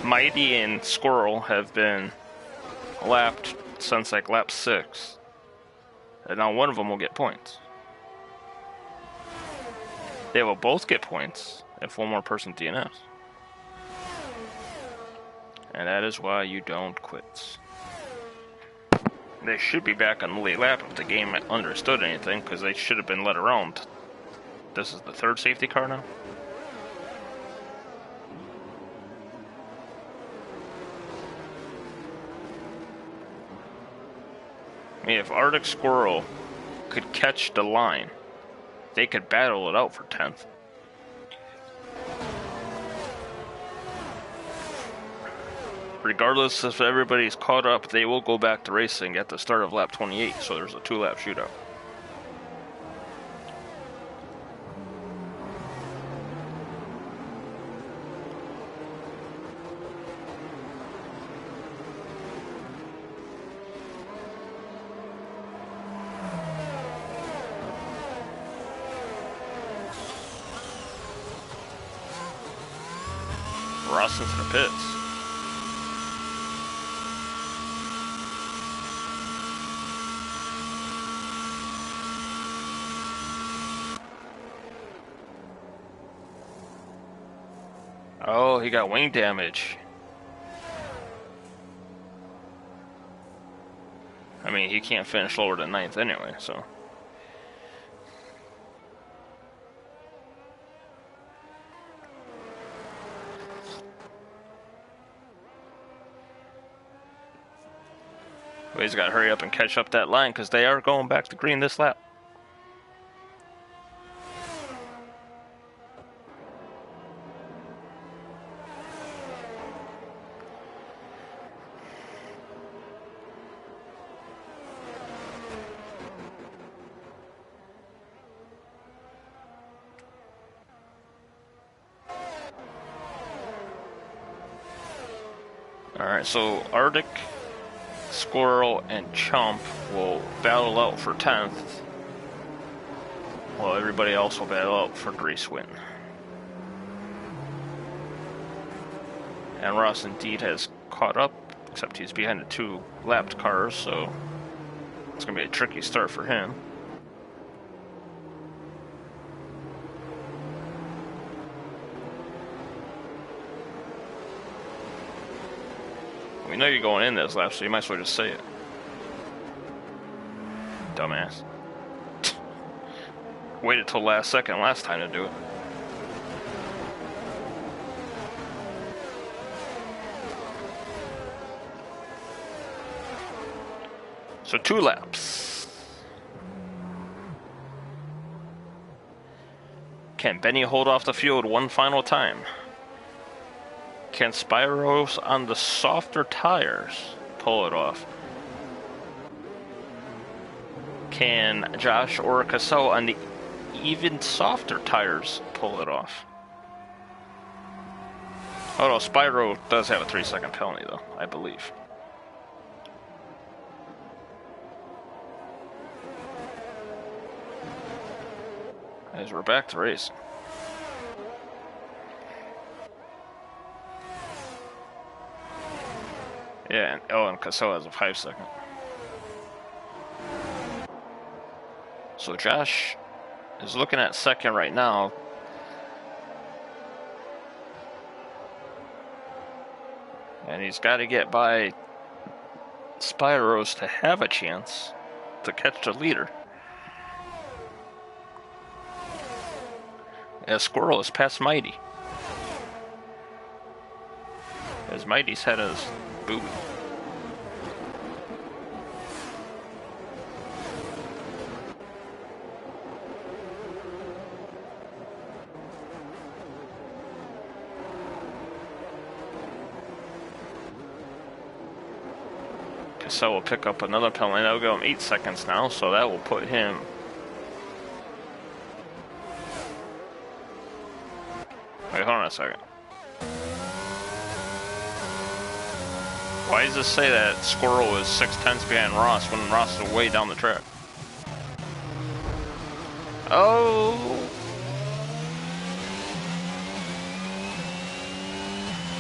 Mighty and Squirrel have been lapped since like lap 6. And now one of them will get points. They will both get points if one more person DNFs. And that is why you don't quit. They should be back on the late lap if the game understood anything, because they should have been let around. This is the 3rd safety car now. I mean, if Arctic Squirrel could catch the line, they could battle it out for 10th. Regardless if everybody's caught up, they will go back to racing at the start of lap 28, so there's a 2-lap shootout. Ross into the pits. Oh, he got wing damage. I mean, he can't finish lower than 9th anyway, so... But he's got to hurry up and catch up that line, because they are going back to green this lap. Alright, so Arctic, Squirrel, and Chump will battle out for 10th, while everybody else will battle out for the race win. And Ross indeed has caught up, except he's behind the 2 lapped cars, so it's going to be a tricky start for him. know you're going in this lap, so you might as well just say it. Dumbass. Waited till last second last time to do it. So 2 laps. Can Benny hold off the field one final time? Can Spyros on the softer tires pull it off? Can Josh or Cassell on the even softer tires pull it off? Oh no, Spyro does have a 3-second penalty though, I believe. As we're back to racing. Yeah, and Cassell has a 5-second. So Josh is looking at second right now. And he's got to get by Spyros to have a chance to catch the leader. As Squirrel is past Mighty. As Mighty's head is booby. So we'll pick up another penalty. That'll go him 8 seconds now, so that will put him. Wait, hold on a second. Why does this say that Squirrel is 6/10 behind Ross when Ross is way down the track? Oh.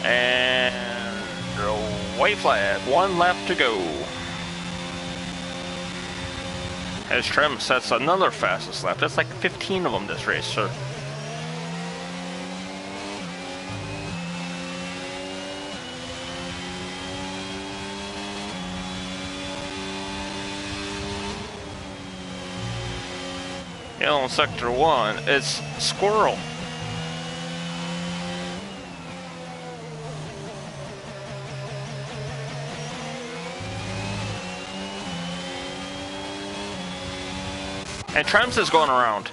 And white flag, 1 lap to go. As Trem sets another fastest lap. That's like 15 of them this race, sir. Yellow in sector 1, it's Squirrel. And Trems is going around.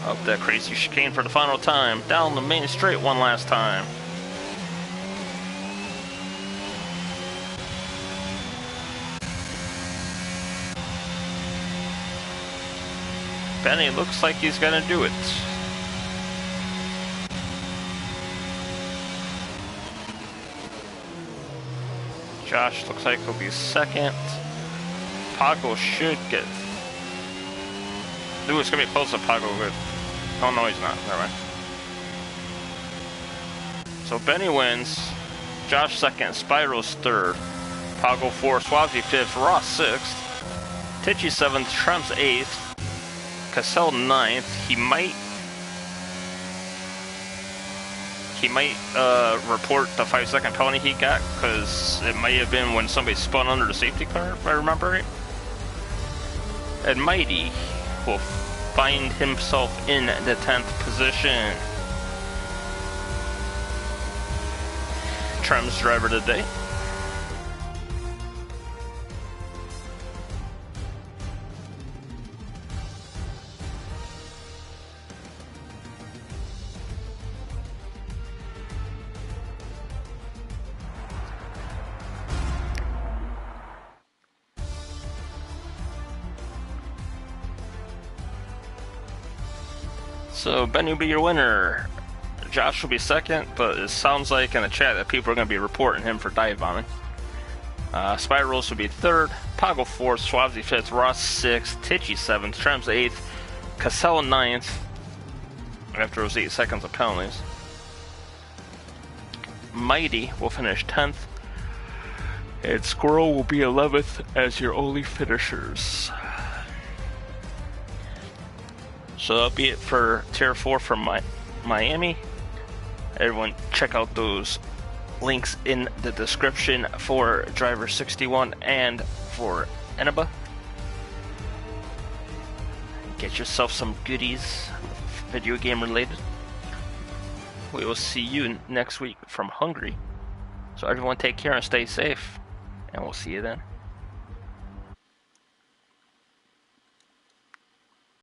Up that crazy chicane for the final time. Down the main straight one last time. Benny looks like he's gonna do it. Josh looks like he'll be second. Pago should get. Ooh, it's gonna be close to Pago. Good. Oh no, he's not. Never mind. So Benny wins. Josh second. Spyro's third. Pago fourth. Swazi fifth. Ross sixth. Tichy seventh. Trems eighth. Cassell ninth. He might report the 5-second penalty he got, because it might have been when somebody spun under the safety car, if I remember right. And Mighty will find himself in the 10th position. Trem's driver today. So Benny will be your winner. Josh will be second, but it sounds like in the chat that people are going to be reporting him for dive bombing. Spirals would be third, Pago fourth, Swabzy fifth, Ross sixth, Tichy seventh, Trems eighth, Cassell ninth, after those 8 seconds of penalties. Mighty will finish 10th, and Squirrel will be 11th as your only finishers. So that'll be it for Tier 4 from Miami. Everyone check out those links in the description for Driver 61 and for Eniba. Get yourself some goodies, video game related. We will see you next week from Hungary. So everyone take care and stay safe, and we'll see you then.